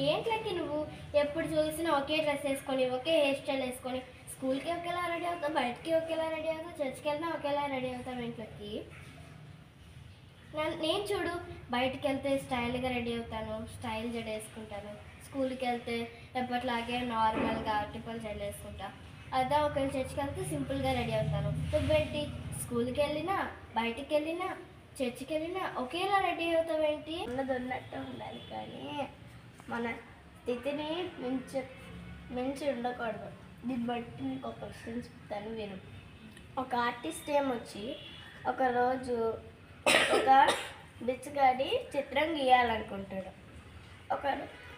ఏంట్లకి నువ్వు ఎప్పుడు చూసినా ఒకే డ్రెస్ వేసుకొని ఒకే హెయిర్ స్టైల్ వేసుకొని స్కూల్కి ఒకేలా రెడీ అవుతావు, బయటికి ఒకేలా రెడీ అవుతావు, చర్చ్కి వెళ్ళినా ఒకేలా రెడీ అవుతావు. ఇంట్లోకి నేను చూడు, బయటికి వెళ్తే స్టైల్గా రెడీ అవుతాను, స్టైల్ జడ వేసుకుంటాను. స్కూల్కి వెళ్తే ఎప్పటిలాగే నార్మల్గా టిఫిన్ జడ వేసుకుంటా. అదే ఒకవేళ చర్చ్కి వెళ్తే సింపుల్గా రెడీ అవుతాను. నువ్వేంటి స్కూల్కి వెళ్ళినా బయటికి వెళ్ళినా చర్చికి వెళ్ళినా ఒకేలా రెడీ అవుతావు ఏంటి? ఉన్నది ఉన్నట్టు ఉండాలి, కానీ మన స్థితిని మించి ఉండకూడదు. దీన్ని బట్టి నీకు ఒక విషయం చెప్తాను విను. ఒక ఆర్టిస్ట్ ఏమొచ్చి ఒకరోజు ఒక బిచ్చగాడి చిత్రం గీయాలనుకుంటాడు.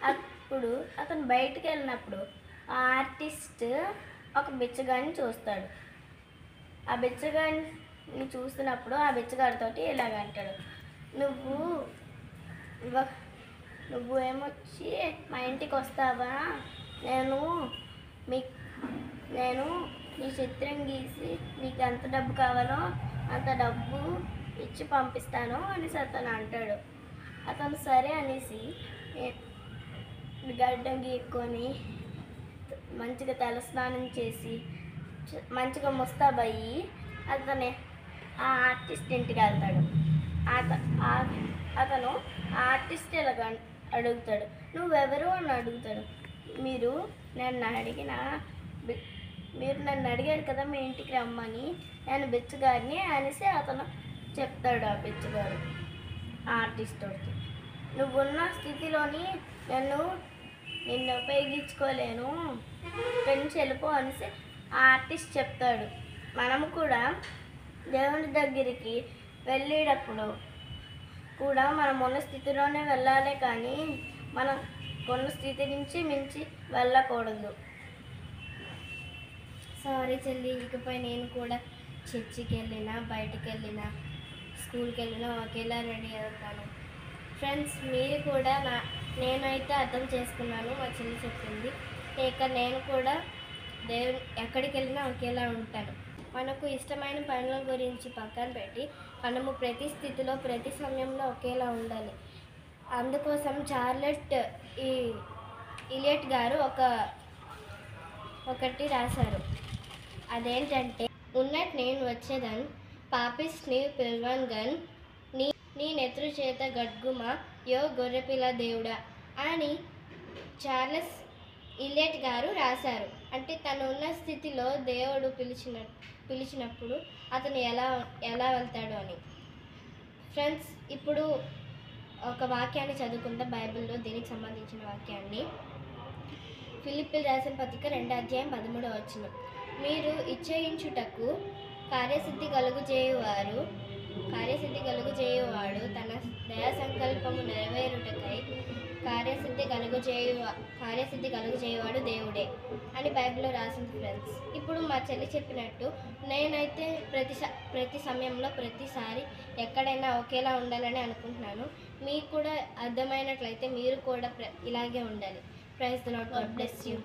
అప్పుడు అతను బయటికి వెళ్ళినప్పుడు ఆ ఆర్టిస్ట్ ఒక బిచ్చగాడిని చూస్తాడు. ఆ బిచ్చగాడిని చూసినప్పుడు ఆ బిచ్చగాడితోటి ఇలాగంటాడు, నువ్వు ఏమొచ్చి మా ఇంటికి వస్తావా, నేను నీ చిత్రం గీసి నీకు ఎంత డబ్బు కావాలో అంత డబ్బు ఇచ్చి పంపిస్తాను అనేసి అతను అంటాడు. అతను సరే అనేసి గడ్డం గీక్కొని మంచిగా తలస్నానం చేసి మంచిగా ముస్తాబయ్యి అతను ఆ ఆర్టిస్ట్ ఇంటికి వెళ్తాడు. అతను ఆ ఆర్టిస్ట్ ఇలాగ అడుగుతాడు, నువ్వెవరు అని అడుగుతాడు. మీరు నన్ను అడిగారు కదా మీ ఇంటికి రమ్మని, నేను బిచ్చగాడిని అనేసి అతను చెప్తాడు. ఆ బిచ్చగాడు ఆర్టిస్ట్ తోటి, నువ్వున్న స్థితిలోని నిన్ను ఉపయోగించుకోలేను, పెంచి వెళ్ళిపో అనేసి ఆ ఆర్టిస్ట్ చెప్తాడు. మనము కూడా దేవుని దగ్గరికి వెళ్ళేటప్పుడు కూడా మనం ఉన్న స్థితిలోనే వెళ్ళాలి, కానీ మనం కొన్న స్థితి నుంచి మించి వెళ్ళకూడదు. సారీ చెల్లి, ఇకపై నేను కూడా చర్చికి వెళ్ళినా బయటికి వెళ్ళినా స్కూల్కి వెళ్ళినా ఒకేలా రెడీ అవుతాను. ఫ్రెండ్స్, మీరు కూడా నేనైతే అర్థం చేసుకున్నాను, మా చెల్లి చెప్పింది. ఇక నేను కూడా ఎక్కడికి వెళ్ళినా ఒకేలా ఉంటాను. మనకు ఇష్టమైన పనుల గురించి పక్కన పెట్టి మనము ప్రతి స్థితిలో ప్రతి సమయంలో ఒకేలా ఉండాలి. అందుకోసం చార్లెట్ ఇలియట్ గారు ఒకటి రాశారు. అదేంటంటే, ఉన్నట్టు నేను వచ్చేదన్ పాపిస్ట్ నీవు పిల్వన్గన్ నీ నెత్రు చేత గడ్గుమ యో గొర్రెపిల్ల దేవుడా అని చార్లెస్ ఇలియట్ గారు రాశారు. అంటే తను ఉన్న స్థితిలో దేవుడు పిలిచినప్పుడు అతను ఎలా వెళ్తాడు అని. ఫ్రెండ్స్, ఇప్పుడు ఒక వాక్యాన్ని చదువుకుందాం, బైబిల్లో దీనికి సంబంధించిన వాక్యాన్ని. ఫిలిప్పీయులకు రాసిన పత్రిక 2:13 మీరు ఇచ్ఛయించుటకు కార్యసిద్ధి కలుగుచేయువాడు తన దయా సంకల్పము నెరవేరుటకై కార్యసిద్ధి కలుగుచేయువాడు దేవుడే అని బైబిల్లో రాసింది. ఫ్రెండ్స్, ఇప్పుడు మా చెల్లి చెప్పినట్టు నేనైతే ప్రతి సమయంలో ప్రతిసారి ఎక్కడైనా ఒకేలా ఉండాలని అనుకుంటున్నాను. మీకు కూడా అర్థమైనట్లయితే మీరు కూడా ఇలాగే ఉండాలి. Praise the Lord. God bless you.